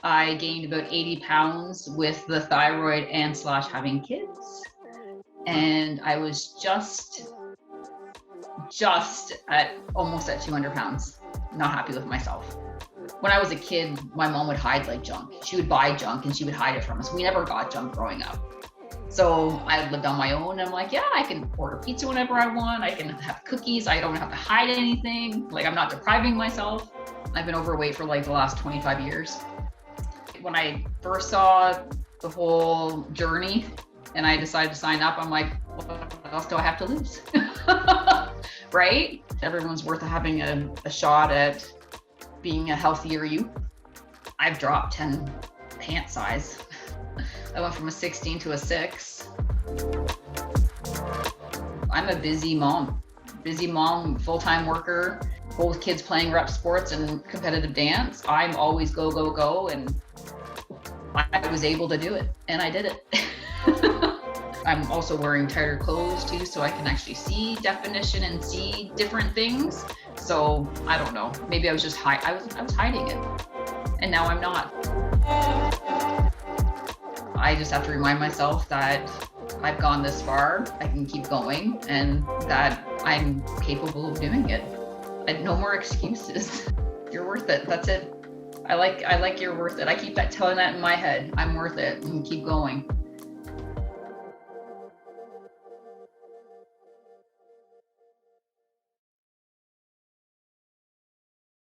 I gained about 80 pounds with the thyroid and / having kids. And I was just at almost at 200 pounds, not happy with myself. When I was a kid, my mom would hide like junk. She would buy junk and she would hide it from us. We never got junk growing up. So I lived on my own. And I'm like, yeah, I can order pizza whenever I want. I can have cookies. I don't have to hide anything. Like, I'm not depriving myself. I've been overweight for like the last 25 years. When I first saw the whole journey and I decided to sign up, I'm like, what else do I have to lose? Right? Everyone's worth having a shot at being a healthier you. I've dropped 10 pant size. I went from a 16 to a 6. I'm a busy mom, full-time worker, both kids playing rep sports and competitive dance. I'm always go, go, go. And I was able to do it and I did it. I'm also wearing tighter clothes too, so I can actually see definition and see different things. So I don't know, maybe I was just I was hiding it and now I'm not. I just have to remind myself that I've gone this far, I can keep going, and that I'm capable of doing it. And no more excuses. You're worth it, that's it. I like you're worth it. I keep telling that in my head, I'm worth it, and keep going.